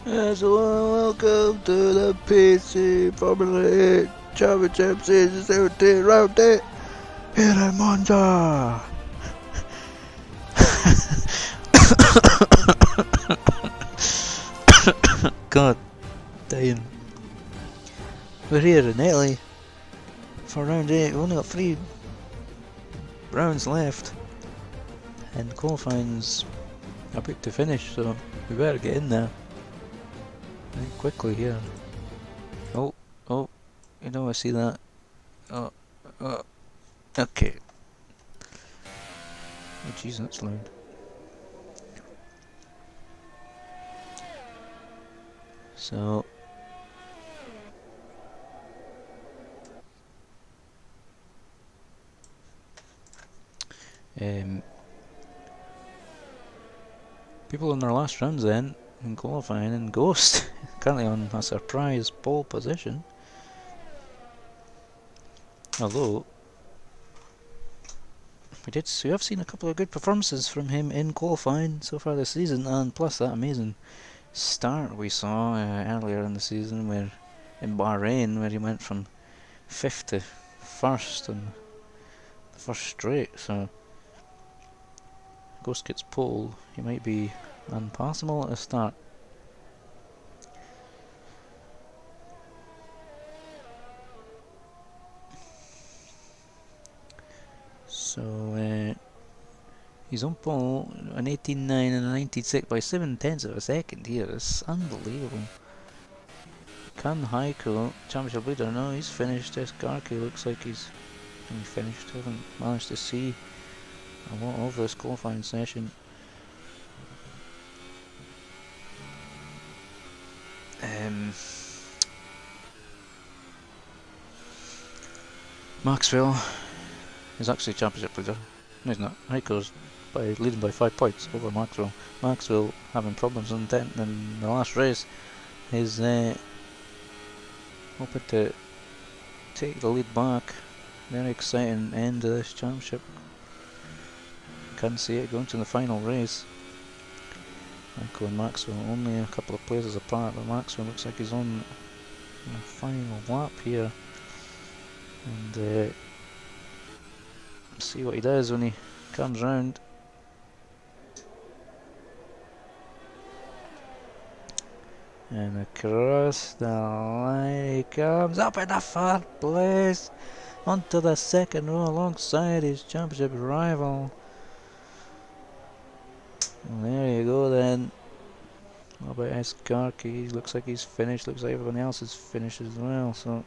Yes, welcome to the PC Formula 8 Championship Season 17 Round 8 here in Monza. God damn. We're here in Italy for round 8. We've only got 3 rounds left, and qualifying's about to finish, so we better get in there quickly here. Oh, you know, I see that. Oh, okay. Oh jeez, that's loud. So people in their last rounds then in qualifying, and Ghost currently on a surprise pole position. Although we have seen a couple of good performances from him in qualifying so far this season, and plus that amazing start we saw earlier in the season, where in Bahrain, where he went from 5th to 1st in the first straight. So Ghost gets pole, he might be unpassable at the start. So he's on pole, an 18.9 and a 19.6 by 7/10 of a second here. It's unbelievable. Can Heiko, championship leader? No, he's finished. Escarki looks like he's finished. Haven't managed to see a lot of this qualifying session. Maxwell is actually championship leader. No, he's not. Heiko's leading by 5 points over Maxwell. Maxwell having problems in the last race. Is hoping to take the lead back. Very exciting end of this championship. Can see it going to the final race. Heiko and Maxwell only a couple of places apart, but Maxwell looks like he's on the final lap here. And see what he does when he comes round. And across the line he comes, up in the third place, onto the second row alongside his championship rival. And there you go then. What about Escarki? Looks like he's finished, looks like everyone else is finished as well, so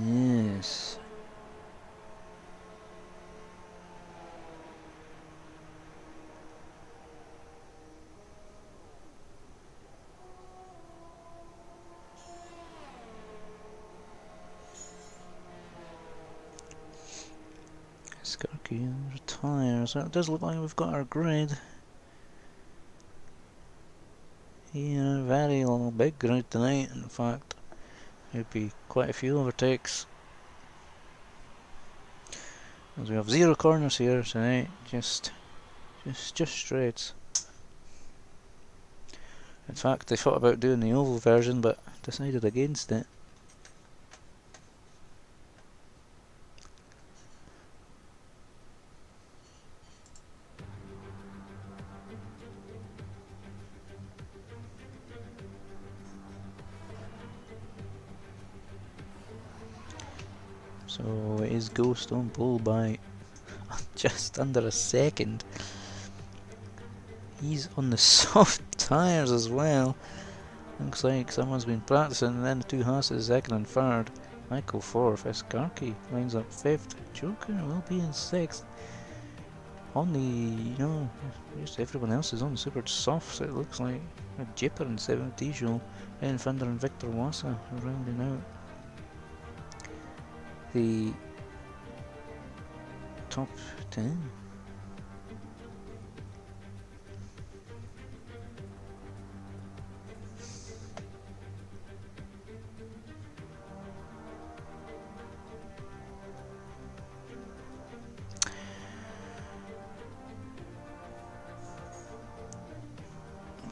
yes. Escarki retires. So it does look like we've got our grid here. Very big grid tonight, in fact. There'll be quite a few overtakes, as we have 0 corners here tonight, just straights. In fact, they thought about doing the oval version, but decided against it. So it is Ghost on pole by just under a second. He's on the soft tyres as well. Looks like someone's been practicing, and then the 2 Haas's 2nd and 3rd. Michael 4th, Escarki lines up 5th. Joker will be in 6th. On the, just everyone else is on the super softs, it looks like. Jipper and 7 show, and Fender and Victor Wassa rounding out the top 10.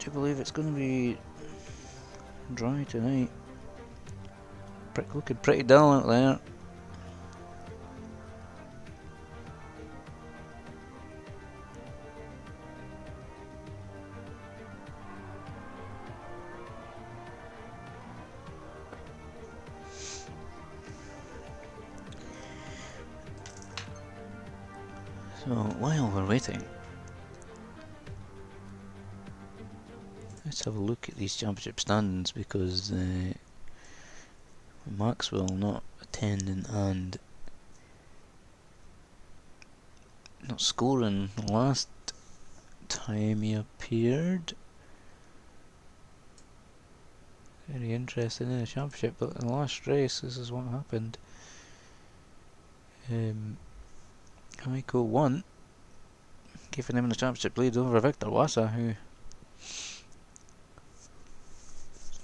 you believe it's going to be dry tonight? Looking pretty dull out there. So while we're waiting, let's have a look at these championship standings, because Maxwell not attending and not scoring the last time he appeared. Very interesting in the championship, but in the last race this is what happened. Heiko won, giving him the championship lead over Victor Wassa, who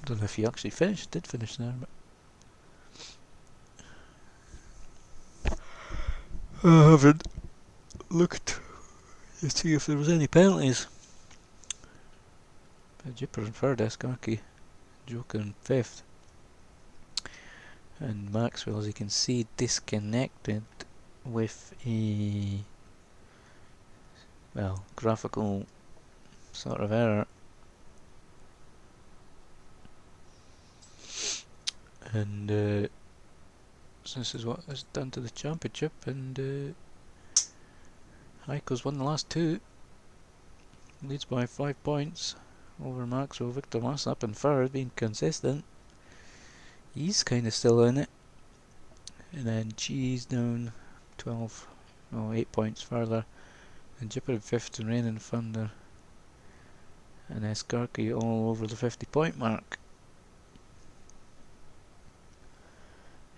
I don't know if he actually did finish there, but I haven't looked to see if there was any penalties. Jipper in third, Eskarki, Joker in fifth, and Maxwell, as you can see, disconnected with a graphical sort of error, and so this is what is done to the championship, and Heiko's won the last two, leads by 5 points over Maxwell. Victor Massa up in third, being consistent. He's kind of still in it, and then Cheese down 8 points further, and Jipper in fifth and Rain in Thunder, and Eskarki all over the 50-point mark.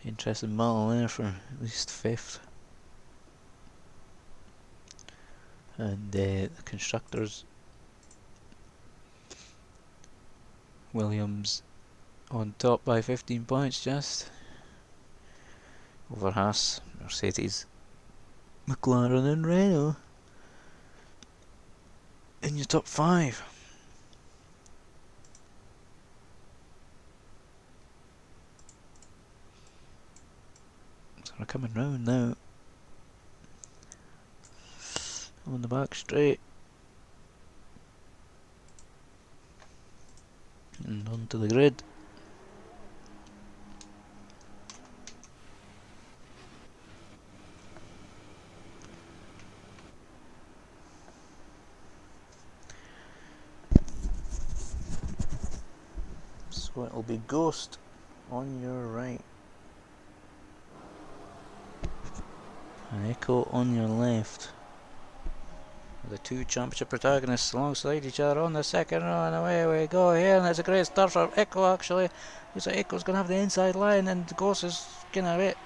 Interesting battle there for at least fifth. And the constructors, Williams on top by 15 points just over Haas, Mercedes, McLaren and Renault in your top 5. So we're coming round now on the back straight and onto the grid. So it'll be Ghost on your right and Echo on your left. The two championship protagonists alongside each other on the second run. Away we go here, and it's a great start for Echo actually. Looks like Echo's going to have the inside line, and Ghost is kind of a bit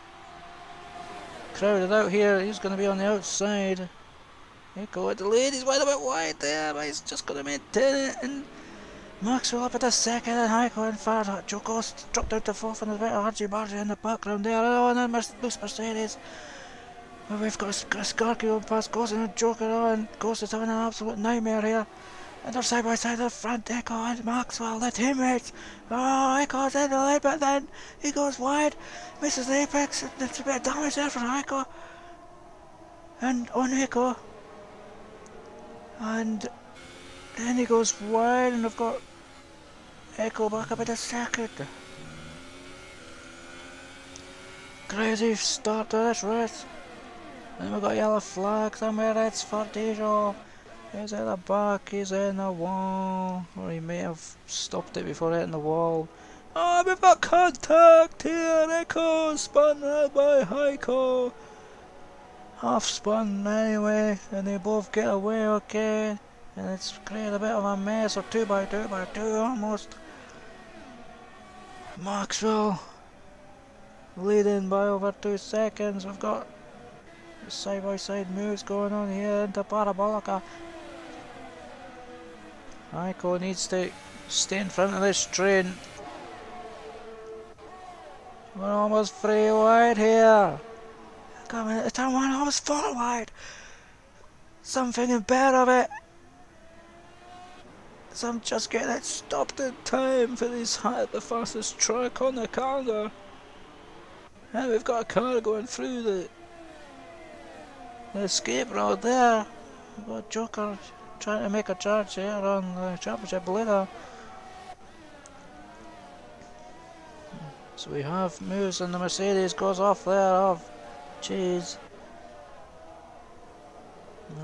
crowded out here. He's going to be on the outside. Echo at the lead, he's wide a bit wide there, but he's just going to maintain it. And Maxwell up at the second, and Heiko in third. Joe Ghost dropped out to fourth, and there's a bit of argy-bargy in the background there. Oh, and then loose Mercedes. Well, we've got Eskarki on past Ghost and Joker on. Ghost is having an absolute nightmare here. And they're side by side at front, Echo and Maxwell, the teammates. Oh, Echo's in the lead, but then he goes wide, misses the apex, and there's a bit of damage there for Echo. And on Echo. And then he goes wide, and I've got Echo back up at the second. Crazy start to this race. Then we've got yellow flag somewhere, it's for Dejo. He's at the back, he's in the wall. Or he may have stopped it before hitting the wall. Oh, we've got contact here! Echo spun out by Heiko. Half spun anyway, and they both get away okay. And it's created a bit of a mess, or 2 by 2 by 2 almost. Maxwell leading by over 2 seconds. We've got side by side moves going on here into Parabolica. Heiko needs to stay in front of this train. We're almost 3 wide here. Coming at the turn 1, almost 4 wide. Something in bed of it. So I'm just getting it stopped in time for this the fastest track on the calendar. And we've got a car going through the escape road there. We've got Joker trying to make a charge here on the championship leader. So we have moves and the Mercedes goes off there of Cheese.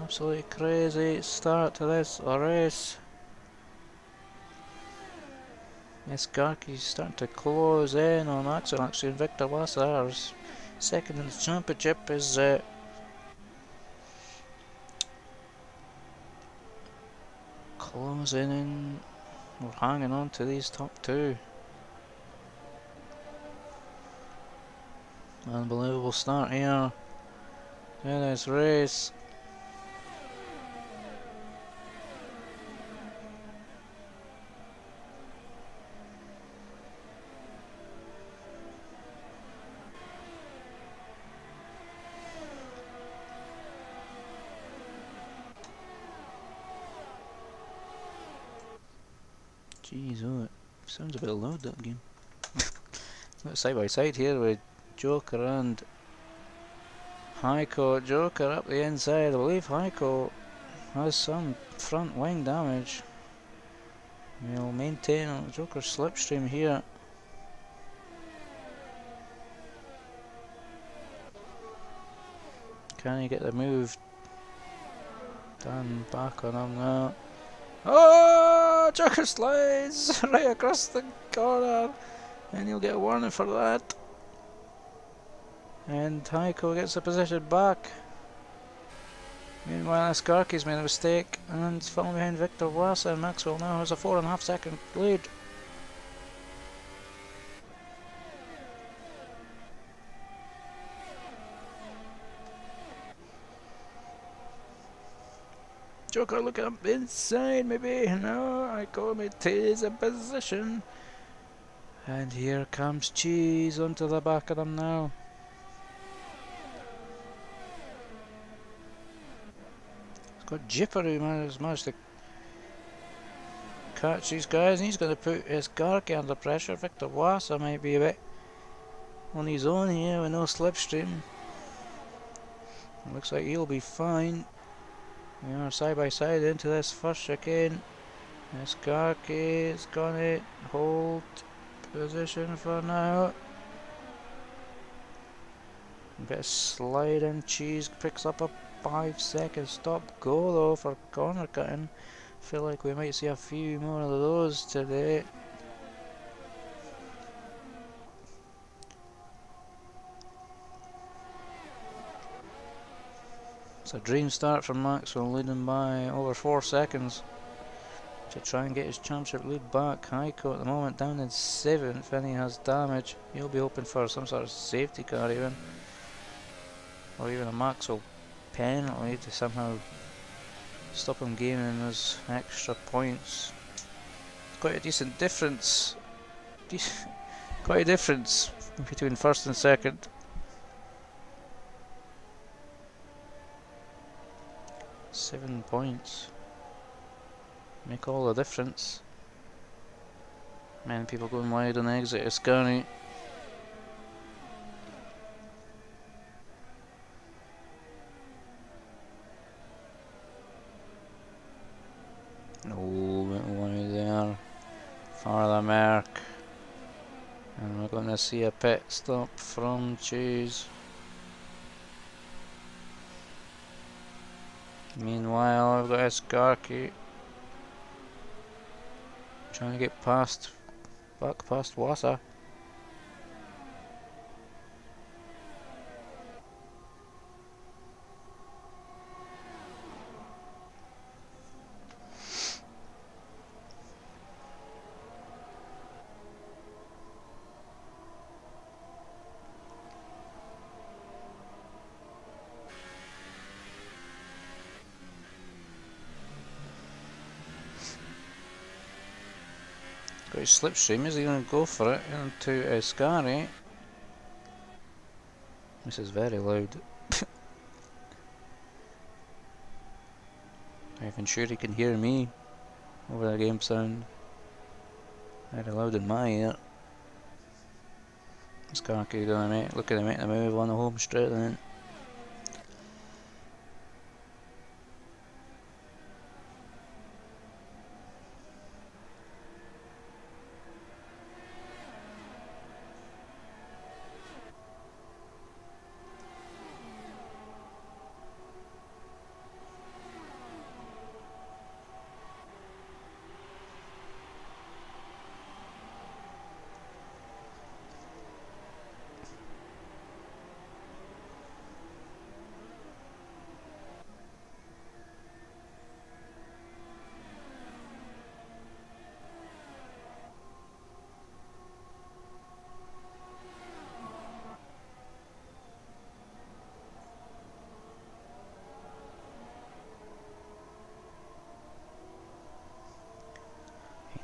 Absolutely crazy start to this race. Escarki's starting to close in on Axel. Actually, Victor Wasser's second in the championship is closing in. We're hanging on to these top two. Unbelievable start here in this race. Jeez, oh, it sounds a bit loud, that game. Side by side here with Joker and Heiko. Joker up the inside. I believe Heiko has some front wing damage. We'll maintain Joker's slipstream here. Can he get the move done back on him now? Oh, Joker slides right across the corner, and he'll get a warning for that. And Heiko gets the position back. Meanwhile, Escarki's made a mistake and is falling behind Victor Wassa, and Maxwell now has a 4.5 second lead. Joker looking up inside, maybe. No, Heiko maintains a position. And here comes Cheese onto the back of them now. It's got Jipper who managed to catch these guys, and he's going to put Escarki under pressure. Victor Wassa might be a bit on his own here with no slipstream. It looks like he'll be fine. We are side by side into this first chicane. Escarki is gonna hold position for now. A bit of sliding. Cheese picks up a 5-second stop go though for corner cutting. Feel like we might see a few more of those today. It's a dream start from Maxwell, leading by over 4 seconds to try and get his championship lead back. Heiko at the moment down in 7th, and he has damage. He'll be hoping for some sort of safety car even, or even a Maxwell penalty to somehow stop him gaining those extra points. Quite a decent difference. Quite a difference between first and second. 7 points make all the difference. Many people going wide on exit Escarki. Oh, went wide there for the Merc, and we're going to see a pit stop from Cheese. Meanwhile, I've got Escarki trying to get back past Wassa. Got his slipstream. Is he going to go for it into Escarki? This is very loud. Not even sure he can hear me. over the game sound. Very loud in my ear. Skarky gonna looking to make the move on the home straight then.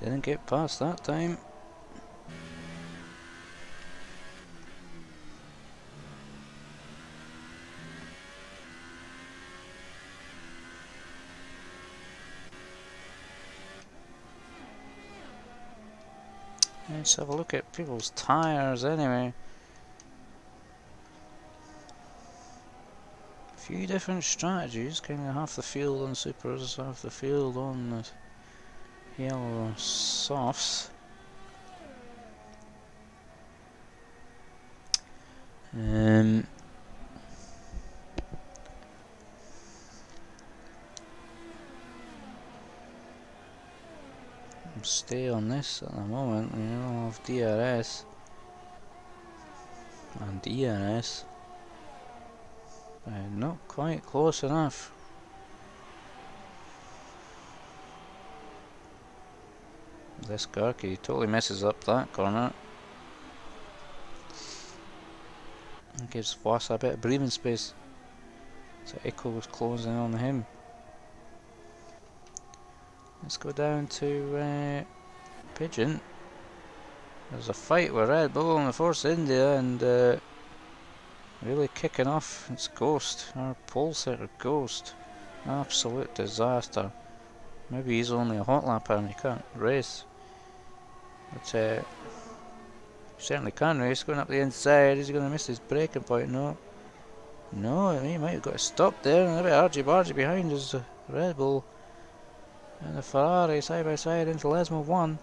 He didn't get past that time. Let's have a look at people's tyres anyway. A few different strategies, kind of half the field on supers, half the field on the yellow softs. Stay on this at the moment. We all have DRS and ERS, but not quite close enough. This Garky totally messes up that corner and gives Voss a bit of breathing space, so Echo was closing on him. Let's go down to Pigeon. There's a fight with Red Bull in the Force India and really kicking off. It's Ghost, our pole sitter Ghost. Absolute disaster. Maybe he's only a hot lapper and he can't race. But certainly can race. Going up the inside, is he going to miss his braking point? No. No, he might have got to stop there. And a bit argy-bargy behind is Red Bull. And the Ferrari side by side into Lesmo 1.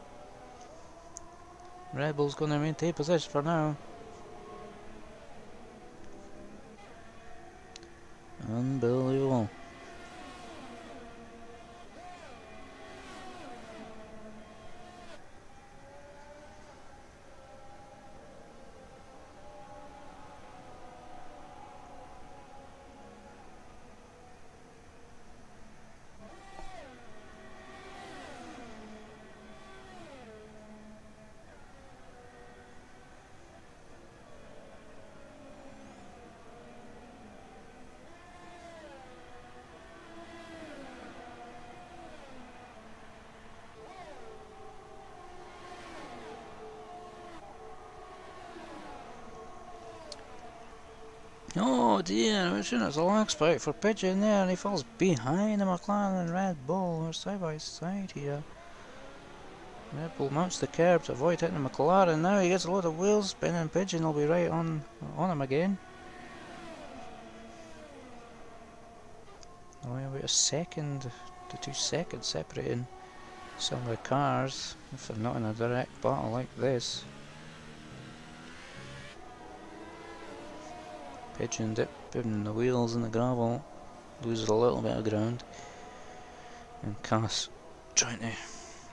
Red Bull's going to maintain position for now. Unbelievable. Oh dear, we're sure it's a long spike for Pigeon there, and he falls behind the McLaren and Red Bull. We're side by side here. Red Bull mounts the curb to avoid hitting the McLaren. Now he gets a load of wheel spin, and Pigeon will be right on him again. Only about a second to 2 seconds separating some of the cars, if they're not in a direct battle like this. Pigeon dipping the wheels in the gravel, loses a little bit of ground, and Cass trying to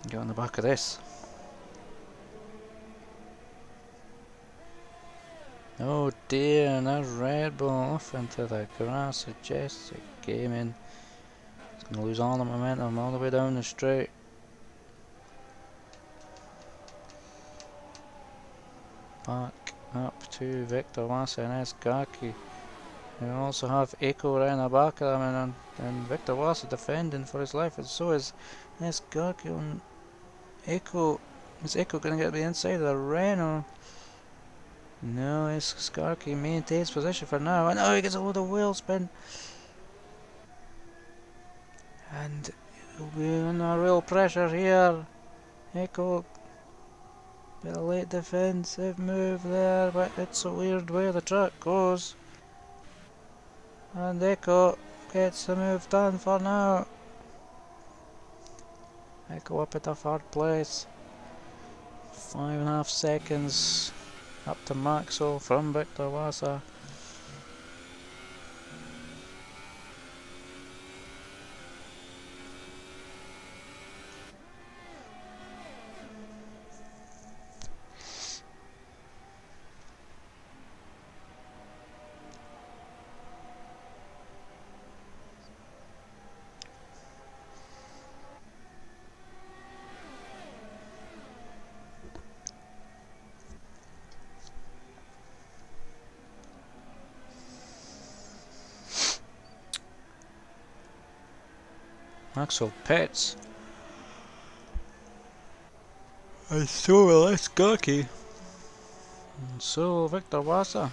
get on the back of this. Oh dear, and there's Red Bull off into the grass. Majestic Gaming. It's going to lose all the momentum all the way down the straight. Back up to Victor Wassa and S. Garky. We also have Echo around the back of them, and Victor Wassa defending for his life, and so is S. Garky on Echo. Is Echo going to get to the inside of the Renault? No, S. Garky maintains position for now, and oh, he gets a load of wheel spin. And He'll be under real pressure here. Echo, bit of late defensive move there, but it's a weird way the track goes. And Echo gets the move done for now. Echo up at a third place. 5.5 seconds up to Maxwell from Victor Wassa. Maxwell pits. And so will Esgaki. And so will Victor Wassa.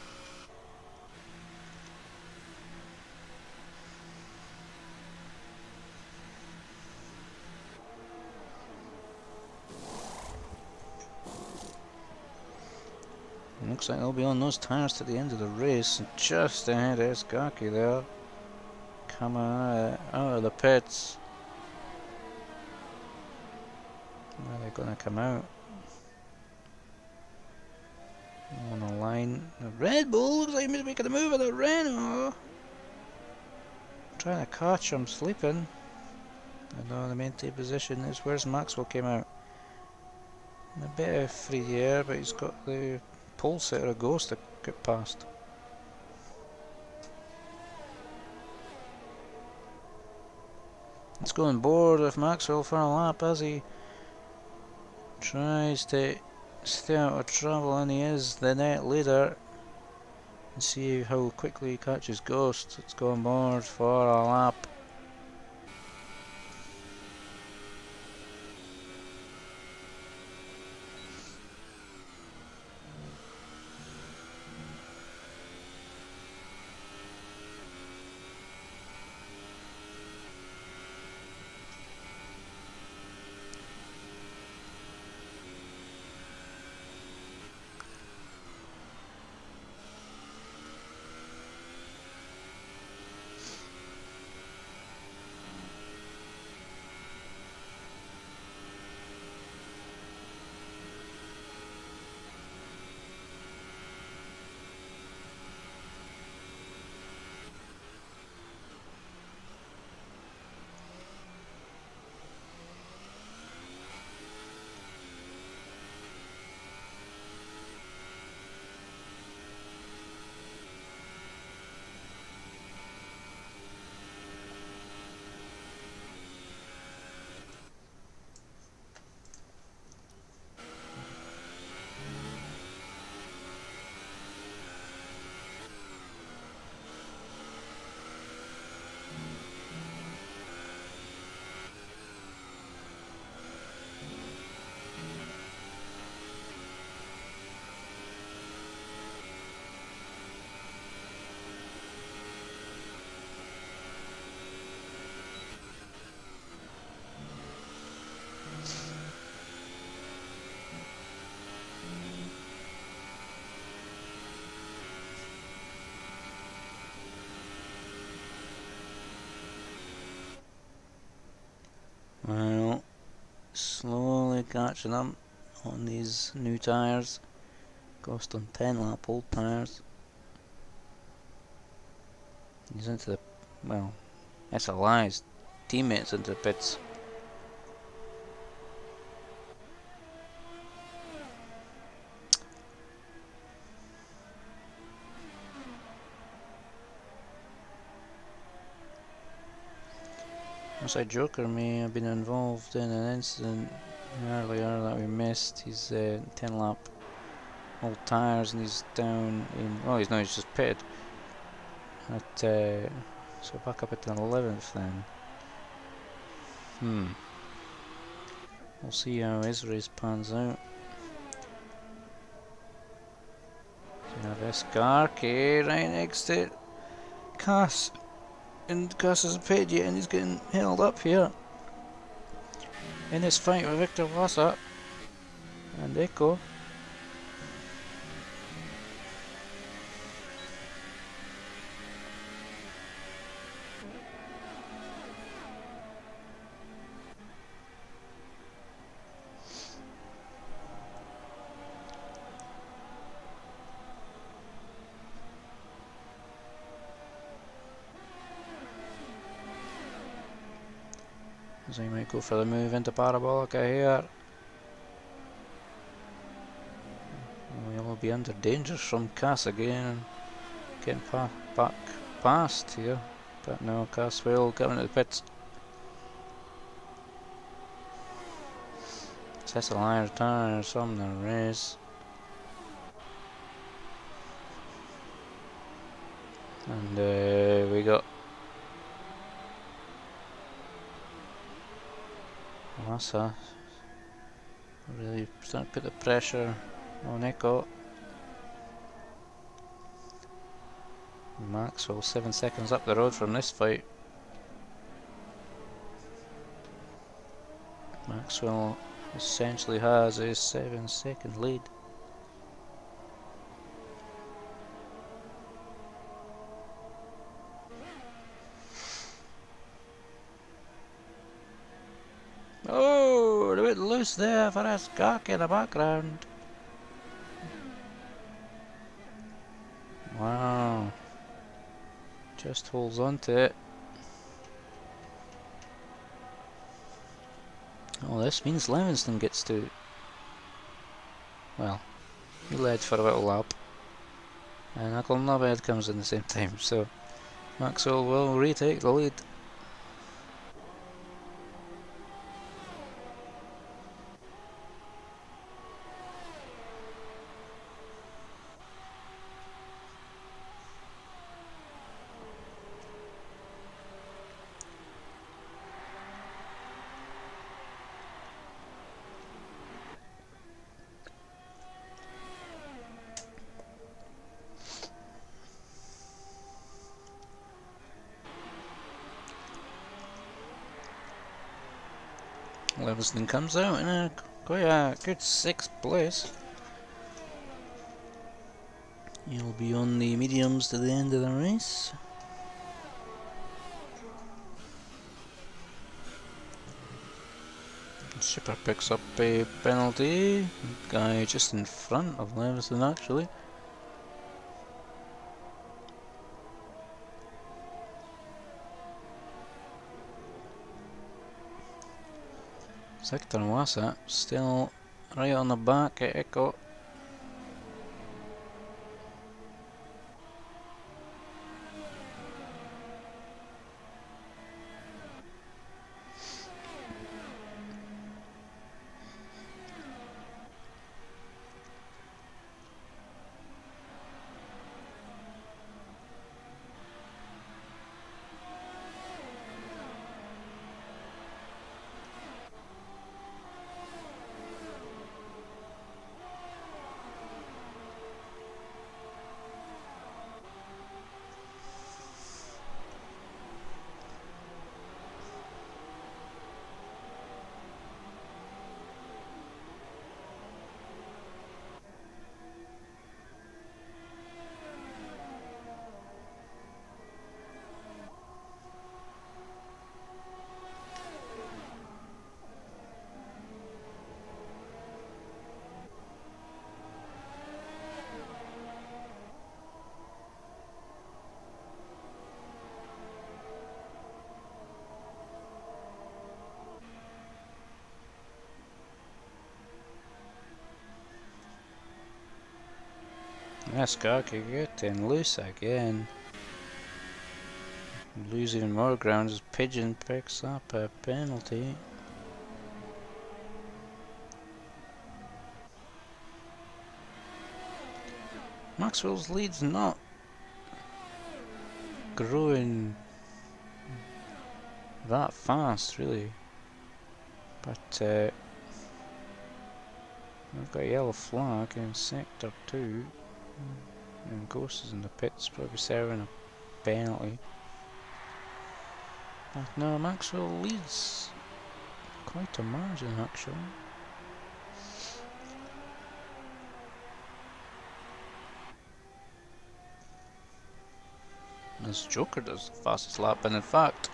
Looks like they'll be on those tyres to the end of the race, and just ahead of Esgaki there. Coming out of the pits. Where are they going to come out? On the line. The Red Bull looks like he's making a move at the Renault. Trying to catch him sleeping. I know the main tape position is where's Maxwell came out. A bit of free air, but he's got the pole setter of Ghost to get past. It's going board with Maxwell for a lap as he tries to stay out of trouble, and he is the net leader. And see how quickly he catches Ghost. It's going board for a lap. Well, slowly catching up on these new tyres. Ghost on 10 lap old tyres. He's into the, well, SLI's teammates into the pits. Looks like Joker may have been involved in an incident earlier that we missed. He's 10 lap old tyres and he's down in, well, he's just pitted at, so back up at an 11th then. We'll see how his race pans out. We have Esgaki right next to Cass. And Cass hasn't paid yet and he's getting held up here. in this fight with Victor Wassa and Echo. So he might go for the move into Parabolica here. We will be under danger from Cass again, getting back past here, but no, Cass will coming to the pits. Cecil High retires from the race. And we got Massa really starting to put the pressure on Echo. Maxwell 7 seconds up the road from this fight. Maxwell essentially has a 7-second lead. Oh, a bit loose there for a skunk in the background. Wow. Just holds on to it. Oh, this means Livingston gets to... Well, he led for a little lap. And Ackle comes in the same time, so Maxwell will retake the lead. Livingston comes out in quite a good 6th place. He'll be on the mediums to the end of the race. Super picks up a penalty. Guy just in front of Livingston actually. Victor Wassa still right on the back at Echo. Skaki getting loose again. Lose even more ground as Pigeon picks up a penalty. Maxwell's lead's not growing that fast really, but we've got a yellow flag in sector 2. And Ghost is in the pits, probably serving a penalty. But no, Maxwell leads quite a margin actually. As Joker does the fastest lap, and in fact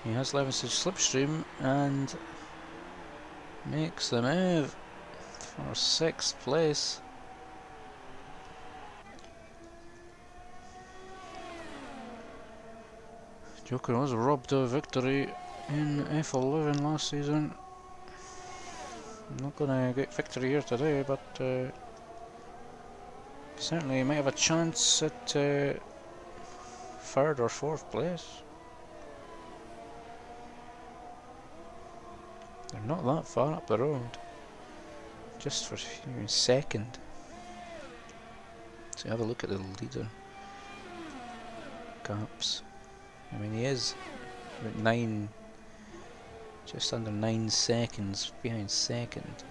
he has limited slipstream and makes the move for 6th place. Joker was robbed of victory in F11 last season. Not gonna get victory here today, but certainly might have a chance at 3rd or 4th place. They're not that far up the road, just for 2nd. So have a look at the leader gaps. I mean, he is about 9, just under 9 seconds behind 2nd.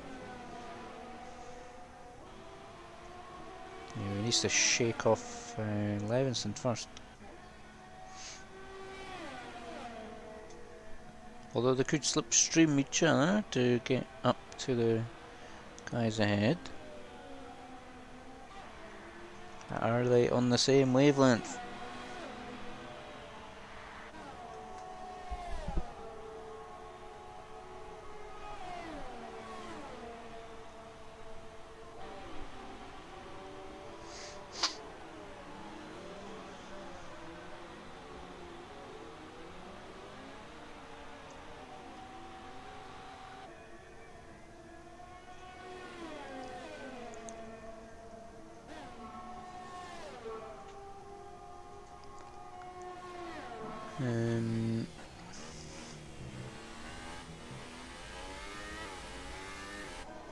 He needs to shake off Levinson first. Although they could slipstream each other to get up to the guys ahead. Are they on the same wavelength?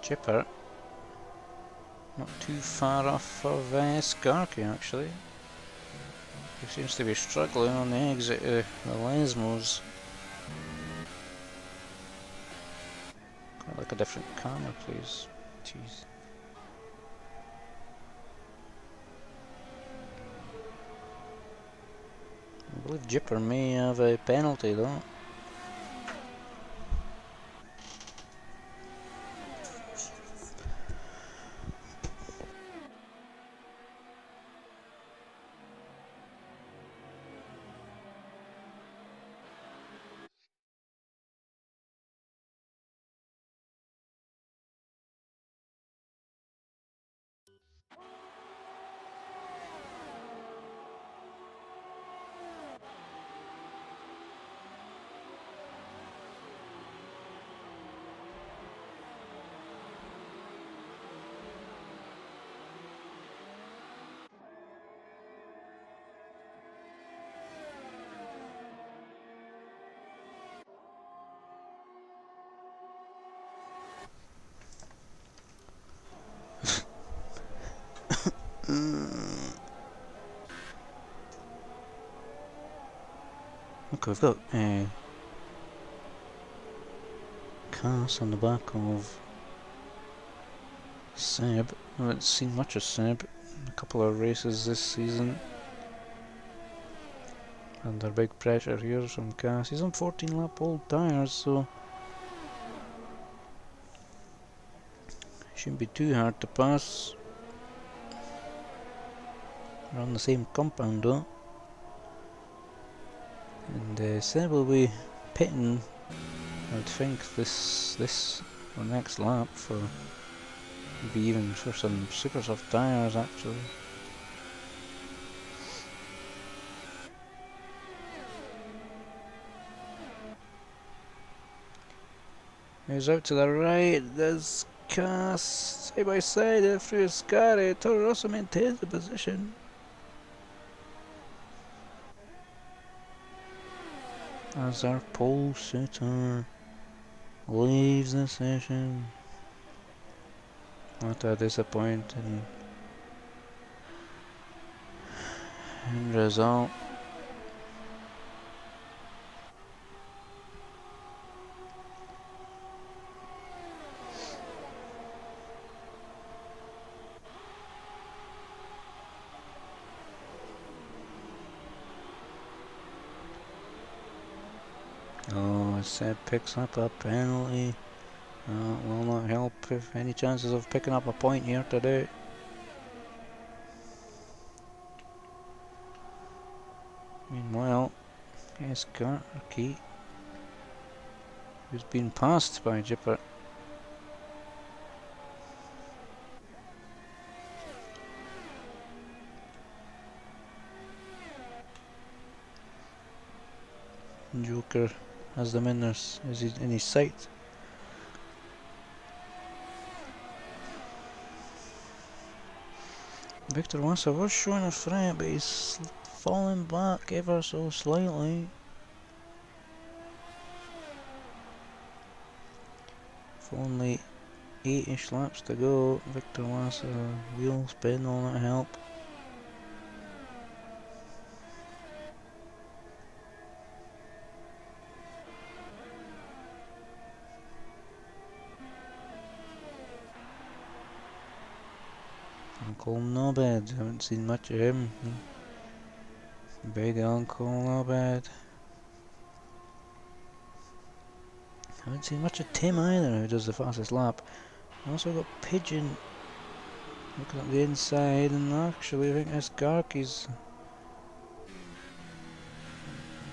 Chipper, not too far off of Skarky actually. He seems to be struggling on the exit of the Lesmos. Quite like a different camera, please. Jeez. I believe Jipper may have a penalty though. Okay, we've got cars on the back of Seb. I haven't seen much of Seb in a couple of races this season. Under big pressure here from Cass. He's on 14 lap old tyres, so shouldn't be too hard to pass. We're on the same compound though. And Seb will be pitting, I would think, this or next lap for maybe even for some super soft tyres actually. He's out to the right, there's Cass side by side through Scary. Toro Rosso maintains the position. As our pole sitter leaves the session. What a disappointing result. Seb picks up a penalty. Will not help if any chances of picking up a point here today. Meanwhile, Escarki, who's been passed by Jipper. Joker has them in his sight. Victor Wassa was showing a threat, but he's falling back ever so slightly. With only 8-ish laps to go, Victor Wassa wheel spin will not help. Uncle Nobed, haven't seen much of him. Big Uncle Nobed. Haven't seen much of Tim either, who does the fastest lap. Also got Pigeon looking at the inside, and actually I think Escarki's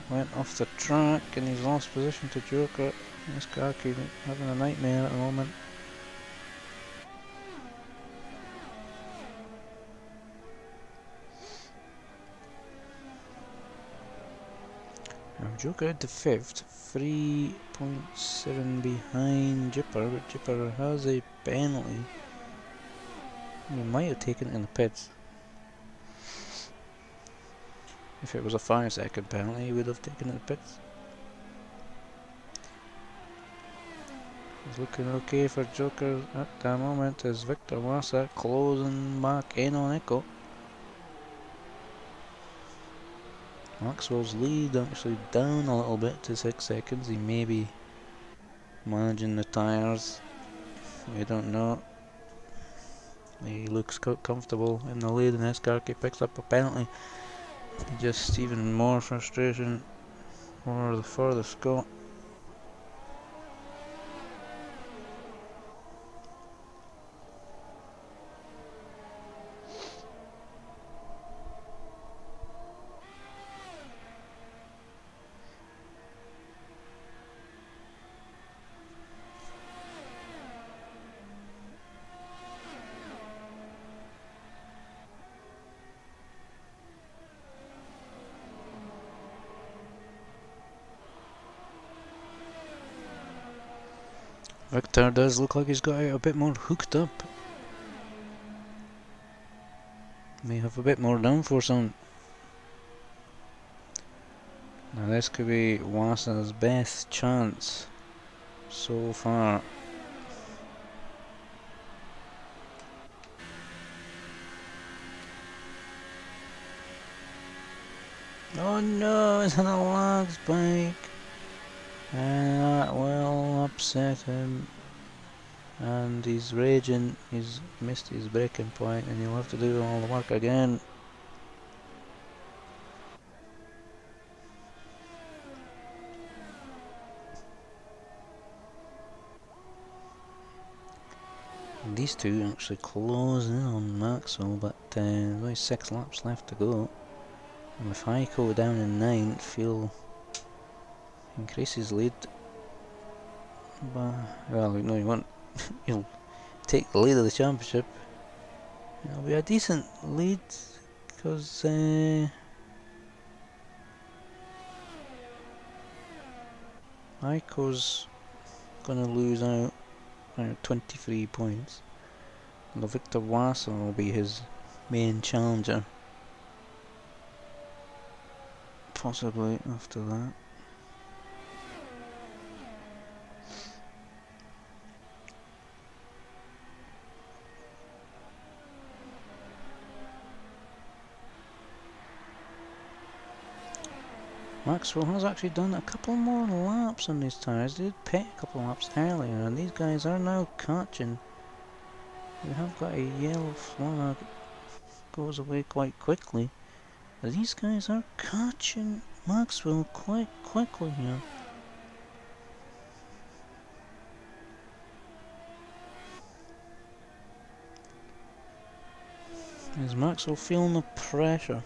went off the track and he's lost position to Joker. Escarki having a nightmare at the moment. Now Joker into 5th, 3.7 behind Jipper, but Jipper has a penalty. He might have taken it in the pits. If it was a 5-second penalty, he would have taken it in the pits. It's looking okay for Joker at the moment as Victor Wassa closing back in on Echo. Maxwell's lead actually down a little bit to 6 seconds. He may be managing the tyres. We don't know. He looks comfortable in the lead, and Escarki picks up a penalty. Just even more frustration for the Scot. Victor does look like he's got out a bit more hooked up. May have a bit more downforce on. Now this could be Wassa's best chance so far. Oh no, it's on a lag's bike. And that will upset him. And he's raging, he's missed his braking point and he'll have to do all the work again. And these two actually close in on Maxwell, but there's only 6 laps left to go. And with Heiko down in 9th, he'll increase his lead. But, well, no, he won't. He'll take the lead of the championship. It'll be a decent lead because Heiko's gonna lose out 23 points. And Victor Wassa will be his main challenger. Possibly after that. Maxwell has actually done a couple more laps on these tyres. They did pit a couple of laps earlier, and these guys are now catching. We have got a yellow flag. Goes away quite quickly. These guys are catching Maxwell quite quickly here. Is Maxwell feeling the pressure?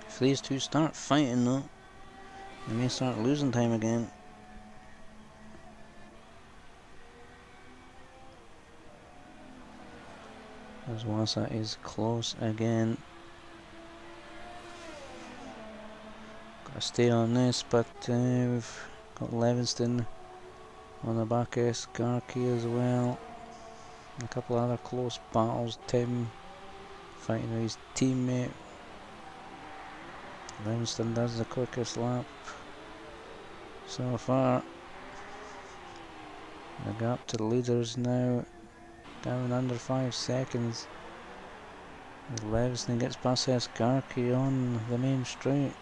If these two start fighting though, they may start losing time again. As Wasa is close again. Gotta stay on this, but we've got Levingston on the back of Skarky as well. A couple of other close battles. Tim fighting with his teammate. Livingston does the quickest lap so far. The gap to the leaders now down under 5 seconds. As Livingston gets past Skarky on the main straight.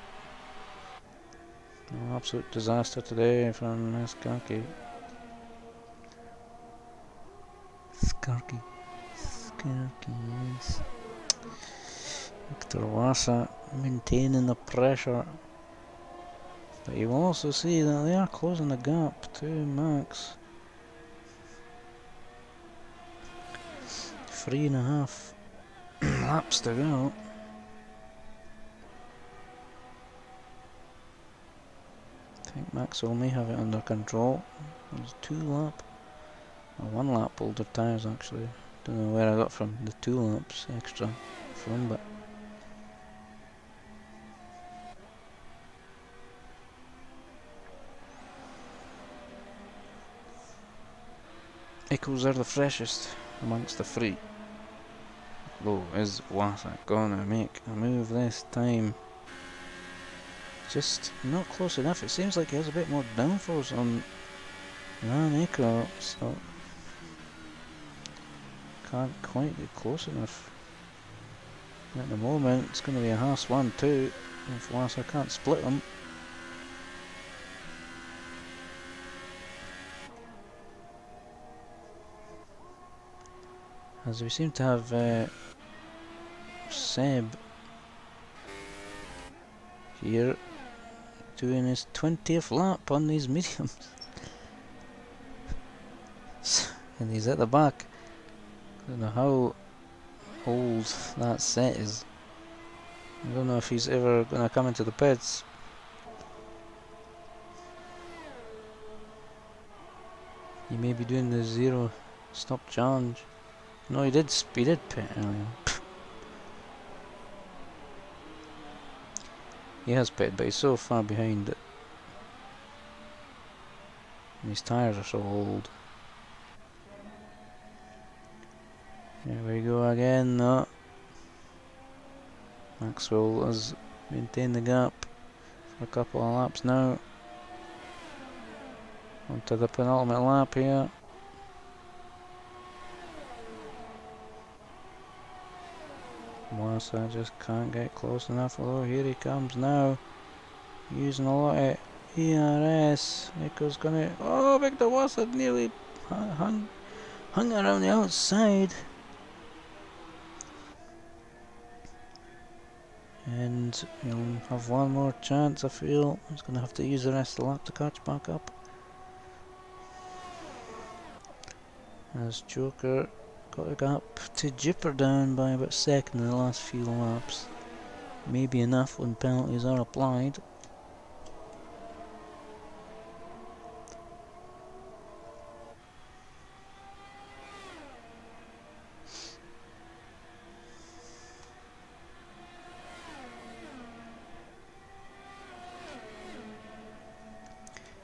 An absolute disaster today from Skarky. Skarky, yes. Victor Wasa maintaining the pressure, but you will also see that they are closing the gap to Max. 3.5 laps to go. I think Maxwell may have it under control. There's 1 lap older tyres actually. Don't know where I got from the 2 laps extra from, but Eccles are the freshest amongst the 3. Though, is Wasa gonna make a move this time? Just not close enough. It seems like he has a bit more downforce on Echo, so can't quite get close enough. At the moment, it's going to be a Haas 1-2 if Wasa can't split them. As we seem to have Seb here doing his 20th lap on these mediums. And he's at the back. I don't know how old that set is. I don't know if he's ever going to come into the pits. He may be doing the 0 stop challenge. No, he did pit earlier. He has pitted, but he's so far behind it. And his tyres are so old. Here we go again, though. Maxwell has maintained the gap for a couple of laps now. Onto the penultimate lap here. Wasa just can't get close enough, although here he comes now. Using a lot of ERS. Nico's gonna... Oh, Victor Wasa nearly hung around the outside. And he'll have one more chance, I feel. He's going to have to use the rest of the lap to catch back up. As Joker got a gap to Jipper down by about a second in the last few laps. Maybe enough when penalties are applied.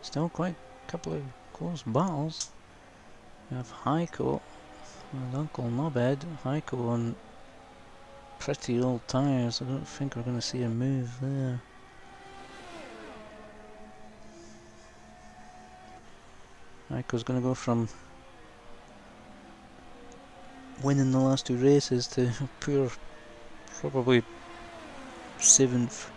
Still quite a couple of close battles. We have Heiko and Uncle Knobhead. Heiko on pretty old tyres. I don't think we're going to see a move there. Aiko's going to go from winning the last 2 races to pure probably 7th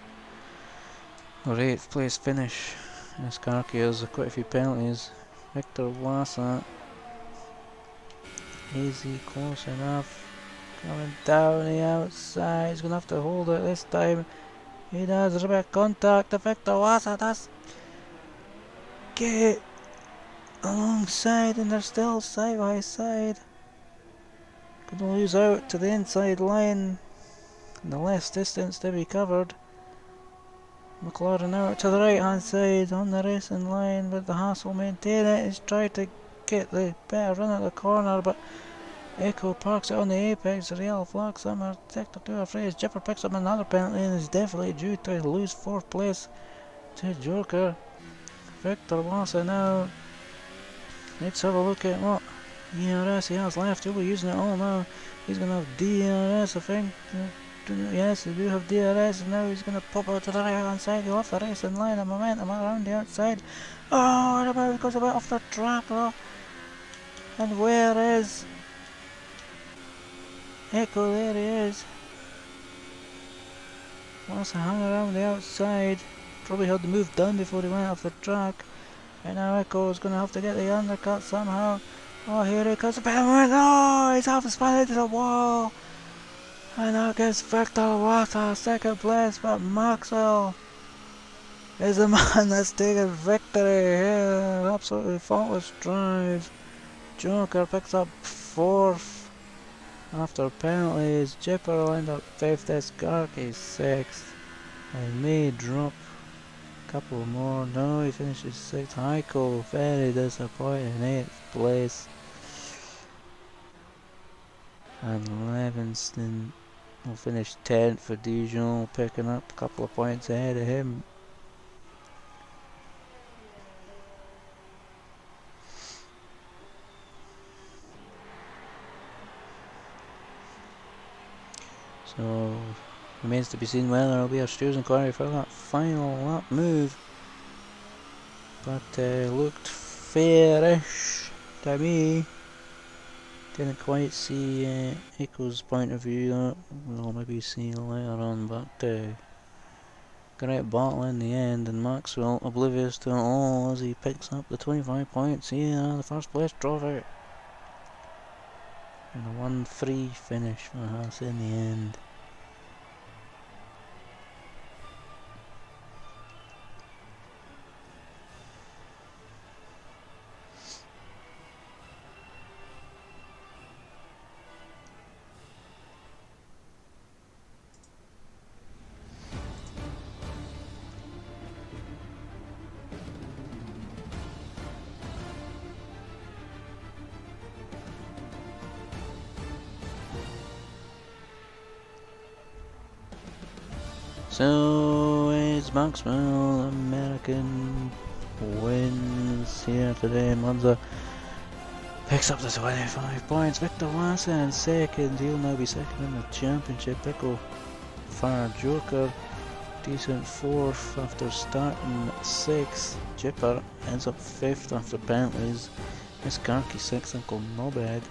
or 8th place finish. This Karki has quite a few penalties. Victor Wassa, easy, close enough. Coming down the outside, he's going to have to hold it this time. He does, there's a bit of contact. Victor Wassa does get alongside, and they're still side by side. Going to lose out to the inside line, and the less distance to be covered. McLaren out to the right hand side on the racing line, but the Haas will maintain it. He's tried to get the better run at the corner, but Echo parks it on the apex. The yellow flag somewhere. Sector 2 afraid. Jipper picks up another penalty and is definitely due to lose 4th place to Joker. Victor Wassa now. Let's have a look at what ERS he has left. He'll be using it all now. He's going to have DRS, I think. Yes, they do have DRS, and now he's going to pop out to the right hand side. He'll off the racing line and momentum around the outside. Oh, what about, he goes a bit off the track though. And where is Echo? There he is. Wants to hang around the outside. Probably had the move done before he went off the track. And now Echo is going to have to get the undercut somehow. Oh, here he comes. Oh, he's half spun into the wall. And now gets Victor Wassa 2nd place, but Maxwell is the man that's taken victory here. Absolutely faultless drive. Joker picks up 4th after penalties. Jipper will end up 5th. Eskarki 6th. And may drop a couple more. No, he finishes 6th. Heiko very disappointing 8th place. And Levinston will finish 10th for Dijon, picking up a couple of points ahead of him. So, remains to be seen whether there will be a Steers inquiry for that final lap move. But looked fairish to me. Didn't quite see Echo's point of view. That we'll maybe see later on, but great battle in the end, and Maxwell oblivious to it all as he picks up the 25 points here, the 1st place trophy. And a 1-3 finish for Haas in the end. So it's Maxwell, American, wins here today. Monza picks up the 25 points. Victor Wassa in 2nd. He'll now be 2nd in the championship. Echo for Joker, decent 4th after starting 6th. Jipper ends up 5th after penalties. Eskarki 6th, Uncle Nobed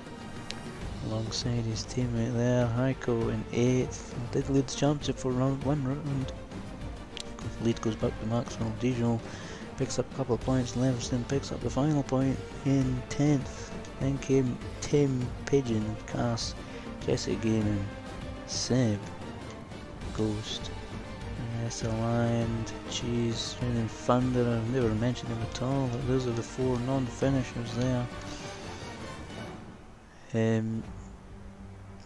alongside his teammate there. Heiko in 8th. Did lead the championship for one round. The lead goes back to Maxwell. Dijon picks up a couple of points. Leverston picks up the final point in 10th. Then came Tim Pigeon, Cass, Jesse Gaming, Seb, Ghost, SLI and Cheese, Training Thunder. I've never mentioned them at all, but those are the 4 non-finishers there.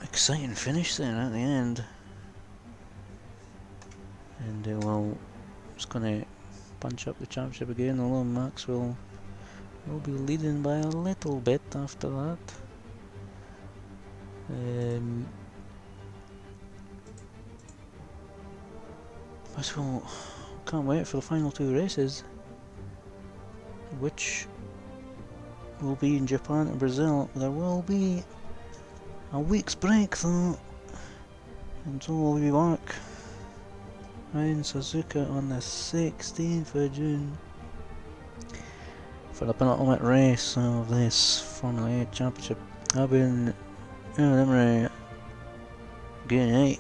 Exciting finish there at the end, and well, it's going to punch up the championship again, although Maxwell will be leading by a little bit after that. But well, can't wait for the final 2 races, which will be in Japan and Brazil. There will be a week's break though, and so we'll be back in Suzuka on the 16th of June for for the penultimate race of this Formula 8 Championship. I've been Imray, getting 8.